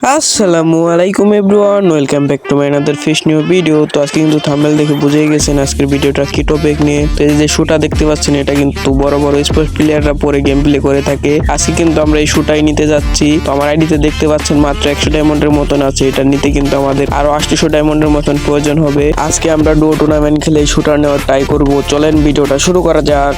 আসসালামু আলাইকুম everyone, welcome back to my another fish new video. তো আজকে কিন্তু থাম্বনেল দেখে বুঝেই গেছেন আজকের ভিডিওটা কি টপিক নিয়ে। তো এই যে শুটা দেখতে পাচ্ছেন, এটা কিন্তু বড় বড় স্পোর্টস প্লেয়াররা পরে গেম প্লে করে থাকে। আজকে কিন্তু আমরা এই শুটাই নিতে যাচ্ছি। তো আমার আইডিতে দেখতে পাচ্ছেন মাত্র 100 ডায়মন্ডের মতন আছে। এটা নিতে কিন্তু আমাদের আরো 800 ডায়মন্ডের মতন প্রয়োজন হবে। আজকে আমরা ডুও টুর্নামেন্ট খেলে এই শুটার নেওয়ার ট্রাই করবো। চলেন ভিডিওটা শুরু করা যাক।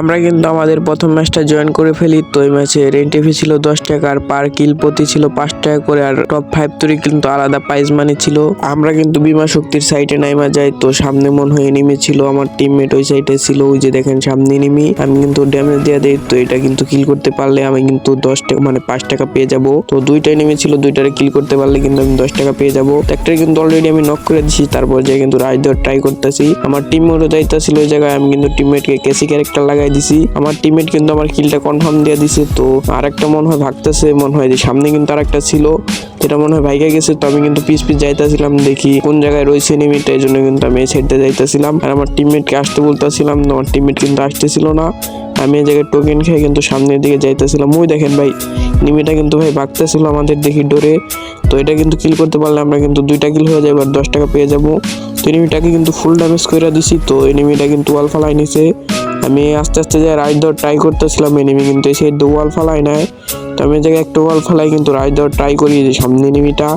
আমরা কিন্তু আমাদের প্রথম ম্যাচটা জয়েন করে ফেলি। তো এই ম্যাচের এন্ট্রি ছিল 10 টাকা, আর পার কিল প্রতি ছিল 5 টাকা করে, আর টপ 5 তৈরি কিন্তু আলাদা প্রাইজ মানি ছিল। আমরা কিন্তু বিমা শক্তির সাইডে নাইমা যাই। তো সামনে মনে হয় এনিমি ছিল, আমার টিমমেট ওই সাইডে ছিল, ওই যে দেখেন সামনে এনিমি। আমি কিন্তু ড্যামেজ দিয়ে দেই। তো এটা কিন্তু কিল করতে পারলে আমি কিন্তু 10 টাকা মানে 5 টাকা পেয়ে যাব। তো দুইটা এনিমি ছিল, দুইটারে কিল করতে পারলে কিন্তু আমি 10 টাকা পেয়ে যাব। একটারে কিন্তু অলরেডি আমি নক করে দিছি। তারপর যে কিন্তু রাইড দেওয়ার ট্রাই করতেছি। আমার টিমমেটও যাইতেছিল ওই জায়গায়। আমি কিন্তু টিমমেটকে কেসি ক্যারেক্টার লাগাই দিছি। আমার টিমমেট কিন্তু আমার কিলটা কনফার্ম দিয়ে দিছে। তো আরেকটা মনে হয় ভাগতেছে, মনে হয় যে সামনে কিন্তু আরেকটা ছিল, এটা মনে হয় ভাইগা গেছে। তো আমি কিন্তু পিস যাইতেছিলাম, দেখি কোন জায়গায় রয়েছে এনিমিটা, এই জন্য কিন্তু আমি এই সাইডে যাইতেছিলাম। আর আমার টিমমেটকে আসতে বলতেছিলাম, আমার টিমমেট কিন্তু আসতেছিল না। আমি এই জায়গায় টোকেন খেয়ে কিন্তু সামনের দিকে যাইতেছিলাম। ওই দেখেন ভাই, এনিমিটা কিন্তু ভাই ভাগতেছিল আমাদের দেখি ডোরে। তো এটা কিন্তু কিল করতে পারলে আমরা কিন্তু 2টা কিল হয়ে যাবে আর 10 টাকা পেয়ে যাবো। তো এনিমিটাকে কিন্তু ফুল ড্যামেজ করে দিছি। তো এনিমিটা কিন্তু ওয়াল ফালাই নিছে। আমি আস্তে আস্তে যে রাইড দেওয়ার ট্রাই করতেছিলাম, এনিমি কিন্তু এসে ওয়াল ফালাই নেয়। তো আমি এই জায়গায় একটা ওয়াল ফালাই কিন্তু রাইড দেওয়ার ট্রাই করি, যে সামনে এনিমিটা,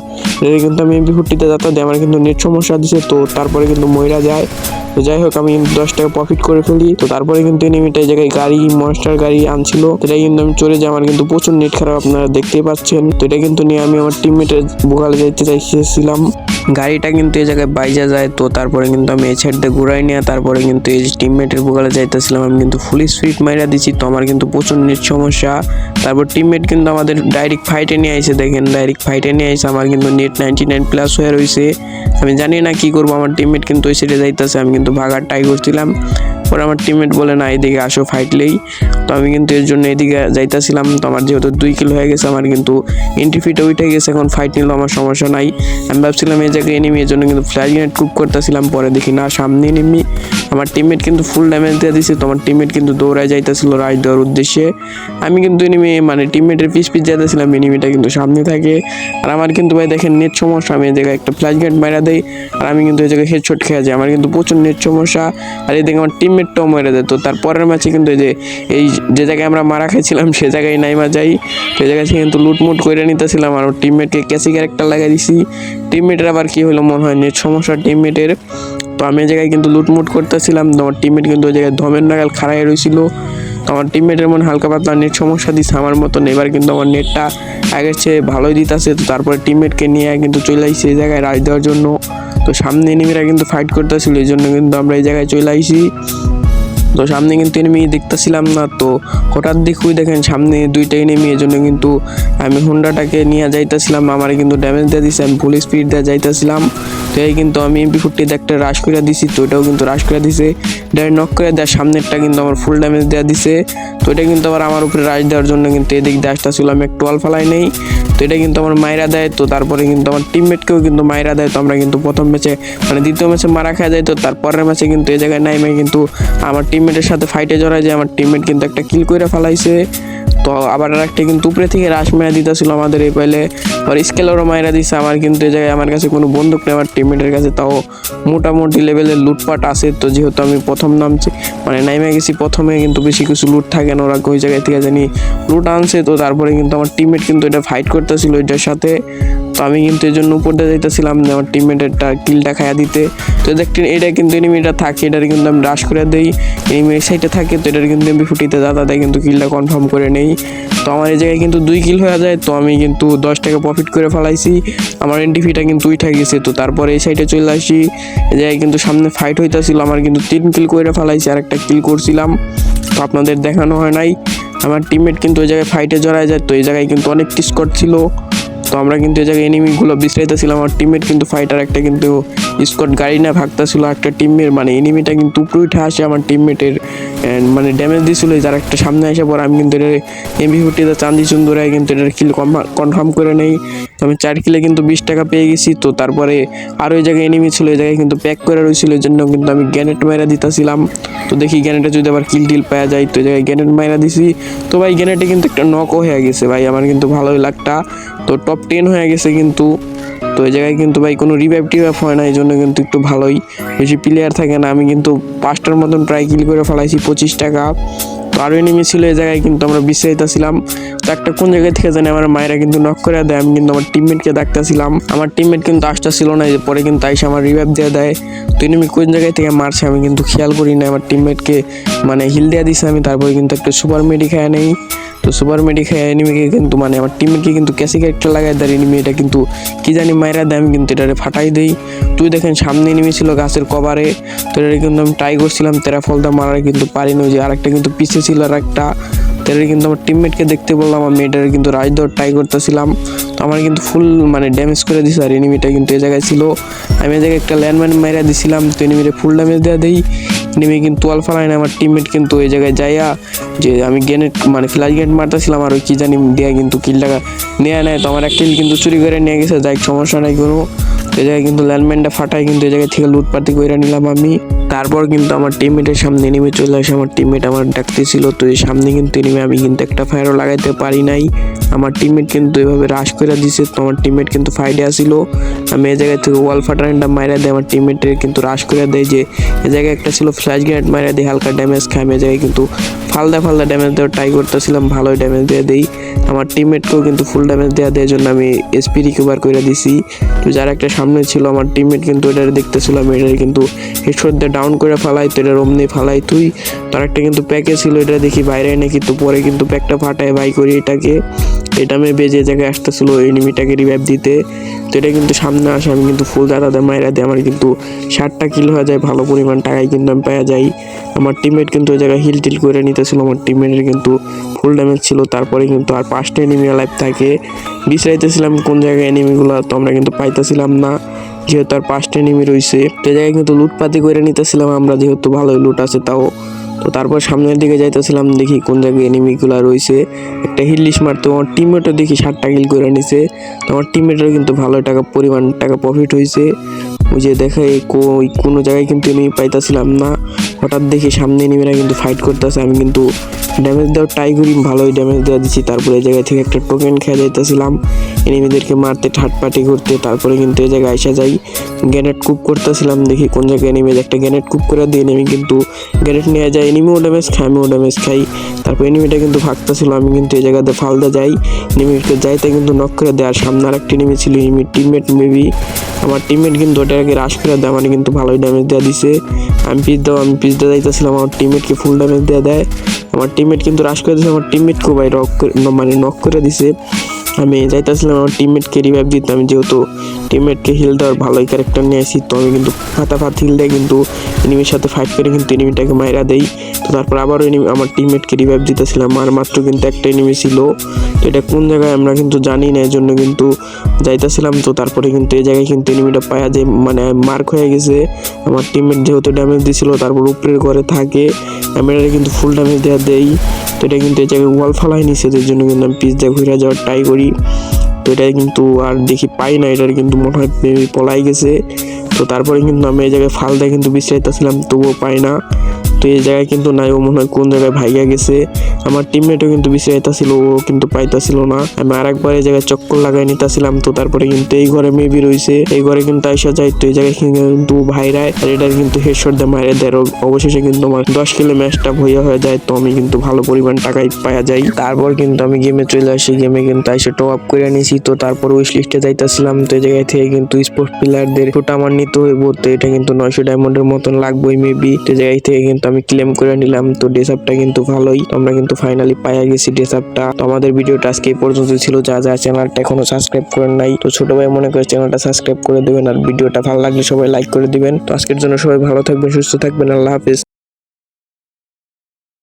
এটা কিন্তু আমি MP40 যাতা দিয়ে আমার কিন্তু নেট সমস্যা দিছে। তো তারপরে কিন্তু মইরা যায়। তো যাই হোক, আমি কিন্তু 10 টাকা প্রফিট করে ফেলি। তো তারপরে কিন্তু এনিমিটা এই জায়গায় গাড়ি মনস্টার গাড়ি আনছিল, এটা কিন্তু আমি চলে যাই। আমার কিন্তু প্রচুর নেট খারাপ, আপনারা দেখতেই পাচ্ছেন। তো এটা কিন্তু নিয়ে আমি আমার টিমমেটের বোকালে যাইতে চাইছিলাম। গাড়িটা কিন্তু এই জায়গায় বাইজা যায়। তো তারপরে কিন্তু আমি এই সাইড দিয়ে ঘুরাই নিয়ে তারপরে কিন্তু এই টিমমেটের বোকালে যাইতেছিলাম। আমি কিন্তু ফুল স্পিড মাইরা দিছি। তো আমার কিন্তু প্রচুর নেট সমস্যা। তারপর টিমমেট কিন্তু আমাদের ডাইরেক্ট ফাইটে নিয়ে আইছে, দেখেন ডাইরেক্ট ফাইটে নিয়ে আইছে। আমার কিন্তু নেট 99+ হয়ে রয়েছে। আমি জানি না কি করবো। আমার টিমমেট কিন্তু ওই সাইডে যাইতেছে, আমি কিন্তু ভাগার ট্রাই করছিলাম। পরে আমার টিমমেট বলে না, এদিকে আসো ফাইটলেই। তো আমি কিন্তু এর জন্য এদিকে যাইতেছিলাম। তো আমার যেহেতু 2 কিল হয়ে গেছে, আমার কিন্তু এন্ট্রি ফিটে উঠে গেছে, এখন ফাইট নিল আমার সমস্যা নাই। আমি ভাবছিলাম এই জায়গায় এনিমি, এর জন্য কিন্তু ফ্ল্যাশ গ্রেনেড কুক করতেছিলাম। পরে দেখি না, সামনে এনিমি। আমার টিমমেট কিন্তু ফুল ড্যামেজ দিয়ে দিছে। তো আমার টিমমেট কিন্তু দৌড়ায় যাইতেছিল রাইড দেওয়ার উদ্দেশ্যে। আমি কিন্তু এনিমি মানে টিমমেটের পিস যাইতেছিলাম, এনিমিটা কিন্তু সামনে থাকে। আর আমার কিন্তু ভাই দেখেন নেট সমস্যা। আমি এই জায়গায় একটা ফ্ল্যাশ গ্রেনেড মারা দেই, আর আমি কিন্তু এই জায়গায় হেডশট খেয়ে যাই। আমার কিন্তু প্রচুর নেট সমস্যা। আর এদিকে আমার টিমমেটটাও মেরে দেয়। তো তারপরের ম্যাচে কিন্তু এই যে জায়গায় আমরা মারা খাইছিলাম সে জায়গায় নাইমা যাই। তো এই জায়গায় কিন্তু লুটমুট করে নিতেছিলাম, আর টিমমেটকে ক্যাসি ক্যারেক্টার লাগাই দিছি। টিমমেটের আবার কি হলো মনে হয় নেট সমস্যা টিমমেটের। তো আমি এই জায়গায় কিন্তু লুটমুট করতেছিলাম। তো আমার টিমমেট কিন্তু ওই জায়গায় ধমের নাগাল খাড়াই রয়েছিল। তো আমার টিমমেটের মনে হালকা পাতলা নেট সমস্যা দিচ্ছে আমার মতন। এবার কিন্তু আমার নেটটা আগের চেয়ে ভালোই দিতেছে। তো তারপরে টিমমেটকে নিয়ে কিন্তু চলে আসছি এই জায়গায় রাইড দেওয়ার জন্য। তো সামনে এনিমিরা কিন্তু ফাইট করতেছিল, এই জন্য কিন্তু আমরা এই জায়গায় চলে আইছি। তো সামনে কিন্তু এনিমি দেখতেছিলাম না। তো হঠাৎ দেখুই দেখেন সামনে 2টা এনিমি, এর জন্য কিন্তু আমি হুন্ডাটাকে নিয়ে যাইতেছিলাম। আমার কিন্তু ড্যামেজ দিয়ে দিছি, আমি ফুল স্পিড দিয়ে যাইতেছিলাম। তো এই কিন্তু আমি MP40 একটা রাশ করে দিছি। তো এটাও কিন্তু রাশ করে দিছে, ডাইরেক্ট নক করে দেওয়ার সামনেরটা কিন্তু আমার ফুল ড্যামেজ দেওয়া দিছে। তো এটা কিন্তু আবার আমার উপরে রাশ দেওয়ার জন্য কিন্তু এদিক দিয়ে আসতেছিল, আমি একটু ওয়াল ফালাই নেই। তো এটা কিন্তু আমার মাইরা দেয়। তো তারপরে কিন্তু আমার টিমমেটকেও কিন্তু মাইরা দেয়। তো আমরা কিন্তু প্রথম ম্যাচে মানে দ্বিতীয় ম্যাচে মারা খাওয়া যায়। তো তারপরের ম্যাচে কিন্তু এই জায়গায় নাইমে কিন্তু আমার টিমমেটের সাথে ফাইটে জড়ায় যায়। আমার টিমমেট কিন্তু একটা কিল করে ফেলাইছে। তো আবার একটা কিন্তু উপরে থেকে রাশ মেরা দিতেছিল আমাদের এই পাইলে, আর স্কেলেরও মাইরা দিছে। আমার কিন্তু এই জায়গায় আমার কাছে কোনো বন্দুক নেই, আমার টিমমেটের কাছে তাও মোটামুটি লেভেলের লুটপাট আছে। তো যেহেতু আমি প্রথম নামছি মানে নাইমে গেছি প্রথমে, কিন্তু বেশি কিছু লুট থাকে না, ওরা ওই জায়গায় থেকে জানি লুট আনছে। তো তারপরে কিন্তু আমার টিমমেট কিন্তু এটা ফাইট করতেছিল এটার সাথে। তো আমি কিন্তু এই জন্য উপর দিয়ে যাইতেছিলাম আমার টিমমেটেরটা কিলটা খাইয়া দিতে। তো দেখতেন এটা কিন্তু এনিমিটা থাকে, এটার কিন্তু আমি রাশ করে দেই। এনিমি সাইডে থাকে, তো এটার কিন্তু MP40 দাদা দেয় কিন্তু কিলটা কনফার্ম করে নেই। তো আমার এই জায়গায় কিন্তু 2 কিল হয়ে যায়। তো আমি কিন্তু 10 টাকা প্রফিট করে ফেলাইছি, আমার এনটিভিটা কিন্তু উঠে গেছে। তো তারপরে এই সাইডে চলে আসি, এই জায়গায় কিন্তু সামনে ফাইট হইতেছিল। আমার কিন্তু 3 কিল করে ফেলাইছি, আর একটা কিল করছিলাম, তো আপনাদের দেখানো হয় নাই। আমার টিমমেট কিন্তু ওই জায়গায় ফাইটে জড়ায় যায়। তো এই জায়গায় কিন্তু অনেক স্কোর ছিল। তো আমরা কিন্তু এই জায়গায় এনিমিগুলো বিশ্রাইতেছিলাম। আমার টিমমেট কিন্তু ফাইটার একটা কিন্তু স্কট গাড়ি না ভাগতেছিল, একটা টিমের মানে এনিমিটা কিন্তু উপরে উঠে আসে আমার টিমমেটের মানে ড্যামেজ দিয়েছিল, যার একটা সামনে আসে পরে আমি কিন্তু এটা MP40 চান্দি সুন্দরায় কিন্তু এটার কিল কনফার্ম করে নেই। তো আমি 4 কিলে কিন্তু 20 টাকা পেয়ে গেছি। তো তারপরে আরও ওই জায়গায় এনিমি ছিল, এই জায়গায় কিন্তু প্যাক করে রয়েছিল, এই জন্য কিন্তু আমি গ্যানেট মেরা দিতেছিলাম। তো দেখি গ্যানেটে যদি আবার কিল টিল পাওয়া যায়, তো এই জায়গায় গ্যানেট মাইরা দিছি। তো ভাই গ্যানেটে কিন্তু একটা নকও হয়ে গেছে ভাই, আমার কিন্তু ভালোই লাগটা। তো টপ 10 হয়ে গেছে কিন্তু। তো এই জায়গায় কিন্তু ভাই কোনো রিভাইভ টিভাইভ হয় না, এই জন্য কিন্তু একটু ভালোই, বেশি প্লেয়ার থাকে না। আমি কিন্তু 5টার মতন প্রায় কিল করে ফেলাইছি 25 টাকা। তো আরও এনিমি ছিল এই জায়গায়, কিন্তু আমরা বিশ্রাইতেছিলাম। তো একটা কোন জায়গায় থেকে জানি আমার মায়েরা কিন্তু নক করে দেয়। আমি কিন্তু আমার টিমমেটকে ডাকতেছিলাম, আমার টিমমেট কিন্তু আসতেছিল না, যে পরে কিন্তু আইসা আমার রিভাইভ দিয়ে দেয়। তো এনিমি কোন জায়গায় থেকে মারছে আমি কিন্তু খেয়াল করি না, আমার টিমমেটকে মানে হিল দিয়ে দিছে আমি। তারপরে কিন্তু একটা সুপার মেডি খায় নেই। তো সুপার মেডি খেয়ে এনিমিকে কিন্তু মানে আমার টিমমেটকে কিন্তু ক্যাসি ক্যারেক্টার লাগাই দেয় এনিমি, এটা কিন্তু কি জানি মাইরা দেয়, আমি কিন্তু এটারে ফাটাই দেই। তুই দেখেন সামনে এনিমি ছিল গাছের কভারে, তো এটা কিন্তু আমি ট্রাই করছিলাম তেরা ফলটা মারার, কিন্তু পারিনি। ওই যে আরেকটা কিন্তু পিছে ছিল আর একটা, তাহলে কিন্তু আমার টিমমেটকে দেখতে বললাম, আমি এটারে কিন্তু রাইড দেওয়ার ট্রাই করতেছিলাম। তো আমার কিন্তু ফুল মানে ড্যামেজ করে দিছে, আর এনিমিটা কিন্তু এই জায়গায় ছিল। আমি এই জায়গায় একটা ল্যান্ডমাইন মাইরা দিছিলাম, তো এনিমিটা ফুল ড্যামেজ দেওয়া দেই। এনিমি কিন্তু আলফা লাইন, আমার টিমমেট কিন্তু এই জায়গায় যাইয়া যে আমি গ্রেনেড মানে ফ্ল্যাশ গ্রেনেড মারতেছিলাম, আর ওই কি জানি দেয়া কিন্তু কিলটা নেওয়া নেয়। তো আমার এক কিল কিন্তু চুরি করে নিয়ে গেছে, যাই সমস্যা নাই কোনো। এই জায়গায় কিন্তু ল্যান্ডম্যানটা ফাটাই কিন্তু এই জায়গায় থেকে লুটপাতি করে নিলাম আমি। তারপর কিন্তু আমার টিমমেটের সামনে নেমে চলে আসে, আমার টিমমেট আমার ডাকতেছিল। তো এই সামনে কিন্তু নেমে আমি কিন্তু একটা ফায়ারও লাগাইতে পারি নাই, আমার টিমমেট কিন্তু এভাবে রাশ করে দিছে। তো আমার টিমমেট কিন্তু ফাইডে আসিল, আমি এই জায়গায় থেকে ওয়াল ফাটারটা মাইরা দেয়, আমার টিমমেটের কিন্তু রাশ করে দেয়। যে এই জায়গায় একটা ছিল ফ্ল্যাশ গ্রেনেড মাইরা দিয়ে হালকা ড্যামেজ খায়, আমি এই জায়গায় কিন্তু ফালদা ড্যামেজ দেওয়ার ট্রাই করতেছিলাম, ভালোই ড্যামেজ দিয়ে দেই। আমার টিমমেটকেও কিন্তু ফুল ড্যামেজ দেওয়া দেওয়ার জন্য আমি এসপি রিকভার করে দিছি। তো যারা একটা সামনে ছিল আমার টিমমেট কিন্তু এটারে দেখতেছিল, আমি এটারে কিন্তু হেডশট দিয়ে ডাউন করে ফালাই, তো এটা অমনি ফালাই তুই। তার একটা কিন্তু প্যাকে ছিল, এটা দেখি বাইরে নাকি, তো পরে কিন্তু প্যাকটা ফাটায় বাই করি এটাকে, এটা আমি বেজে জায়গায় আসতেছিল এনিমিটাকে রিভাইভ দিতে। তো এটা কিন্তু সামনে আসে, আমি কিন্তু ফুল দাদা মাইরা দিয়ে আমার কিন্তু 60টা কিল হয়ে যায়, ভালো পরিমাণ টাকায় কিন্তু আমি পাওয়া যাই। আমার টিমমেট কিন্তু ওই জায়গায় হিল টিল করে নিতেছিল, আমার টিমমেটের কিন্তু ফুল ড্যামেজ ছিল। তারপরে কিন্তু আর 5টা এনিমি লাইভ থাকে, বিশ্রাইতেছিলাম কোন জায়গায় এনিমিগুলো, তো আমরা কিন্তু পাইতেছিলাম না, যেহেতু আর 5টা এনিমি রয়েছে। তো জায়গায় কিন্তু লুটপাতি করে নিতেছিলাম আমরা, যেহেতু ভালোই লুট আছে তাও। তো তারপর সামনের দিকে যাইতেছিলাম, দেখি কোন জায়গায় এনিমিগুলো রয়েছে, একটা হিলিশ মারতে আমার টিমমেটও দেখি 60টা কিল করে নিছে। তো আমার টিমমেটেরও কিন্তু ভালো পরিমাণ টাকা প্রফিট হয়েছে। ওই যে দেখাই কোনো জায়গায় কিন্তু এনিমি পাইতেছিলাম না, হঠাৎ দেখি সামনে এনিমিরা কিন্তু ফাইট করতেছে, আমি কিন্তু ড্যামেজ দেওয়ার ট্রাই করি, ভালোই ড্যামেজ দেওয়া দিচ্ছি। তারপরে এই জায়গায় থেকে একটা টোকেন খেয়ে যাইতেছিলাম এনিমিদেরকে মারতে ঠাটপাটি করতে। তারপরে কিন্তু এই জায়গায় আইসা যাই, গ্রেনেড কুপ করতেছিলাম, দেখি কোন জায়গায় এনিমি, একটা গ্রেনেড কুপ করে দিয়ে এনিমি কিন্তু গ্রেনেড নিয়ে যায়, এনিমিও ড্যামেজ খাই আমিও ড্যামেজ খাই। তারপর এনিমিটা কিন্তু ভাগতেছিল, আমি কিন্তু এই জায়গাতে ফালদা যাই, এনিমিকে যাইতে কিন্তু নক করে দেয়। আর সামনে আর একটা এনিমি ছিল, এনিমির টিমমেট মেবি, আমার টিমমেট কিন্তু ওটাকে রাশ করে দেয়, আমার কিন্তু ভালোই ড্যামেজ দেওয়া দিছে। আমি পিস দিয়ে যাইতেছিলাম, আমার টিমমেটকে ফুল ড্যামেজ দেওয়া দেয়। আমার টিমমেট কিন্তু রাশ করে দিয়েছে, আমার টিমমেটকেও ভাই মানে নক করে দিছে। আমি যাইতেছিলাম আমার টিমমেটকে রিভাইভ দিতে, আমি যেহেতু টিমমেটকে হিল দেওয়ার ভালোই ক্যারেক্টার নিয়ে আসি, তো আমি কিন্তু ফাটাফাট হিল দেয় কিন্তু এনিমির সাথে ফাইট করে কিন্তু এনিমিটাকে মাইরা দেই। তো তারপর আবারও আমার টিমমেটকে রিভাইভ দিতেছিলাম, আর মাত্র কিন্তু একটা এনিমি ছিল। তো এটা কোন জায়গায় আমরা কিন্তু জানি না, এর জন্য কিন্তু যাইতেছিলাম। তো তারপরে কিন্তু এই জায়গায় কিন্তু এনিমিটা পায়া যে মানে মার্ক হয়ে গেছে, আমার টিমমেট যেহেতু ড্যামেজ দিছিল, তারপর উপরের ঘরে থাকে, আমি এটা কিন্তু ফুল ড্যামেজ দেওয়া দেই। তো এটা কিন্তু এই জায়গায় ওয়াল ফালাই নিছে, এর জন্য কিন্তু আমি পিস দিয়ে ঘুরে যাওয়ার ট্রাই করি। তো এটা কিন্তু আর দেখি পাই না, এটার কিন্তু মনে হয় পলাই গেছে। তো তারপরে কিন্তু আমি এই জায়গায় ফাল দিয়ে কিন্তু বিশ্রাইতেছিলাম, তবুও পাই না। তো এই জায়গায় কিন্তু নাই, ও মনে হয় কোন জায়গায় ভাইগা গেছে। আমার টিমমেটও কিন্তু বিশ্রাইতেছিল, ও কিন্তু পাইতাছিল না। আমি আরেকবার এই জায়গায় চক্কর লাগাই নিতেছিলাম। তো তারপরে কিন্তু এই ঘরে মেবি রয়েছে, এই ঘরে কিন্তু আইসা যায়। তো এই জায়গায় কিন্তু ভাইরায়, আর এটার কিন্তু হেডশট দিয়ে মারে দেয়। অবশেষে কিন্তু আমার 10 কিলো ম্যাচটা হয়ে যায়, তো আমি কিন্তু ভালো পরিমাণ টাকাই পাওয়া যায়। তারপর কিন্তু আমি গেমে চলে আসি, গেমে কিন্তু আইসে টপ আপ করে নিয়েছি। তো তারপর উইশ লিস্টে যাইতেছিলাম, তো এই জায়গায় থেকে কিন্তু স্পোর্টস প্লেয়ারদের ছোট আমার নিতে হইব। তো এটা কিন্তু 900 ডায়মন্ডের মতন লাগবেই মেবি। তো জায়গায় থেকে কিন্তু আমি ক্লেম করে নিলাম। তো ড্রেসআপটা কিন্তু ভালোই, আমরা কিন্তু ফাইনালি পাইয়া গেছি ড্রেসআপটা। তো আমাদের ভিডিওটা আজকে এই পর্যন্ত ছিল। যা চ্যানেলটা এখনো সাবস্ক্রাইব করেন নাই, তো ছোট ভাই মনে করে চ্যানেলটা সাবস্ক্রাইব করে দিবেন, আর ভিডিওটা ভালো লাগলে সবাই লাইক করে দিবেন। তো আজকের জন্য সবাই ভালো থাকবেন, সুস্থ থাকবেন, আল্লাহ হাফেজ।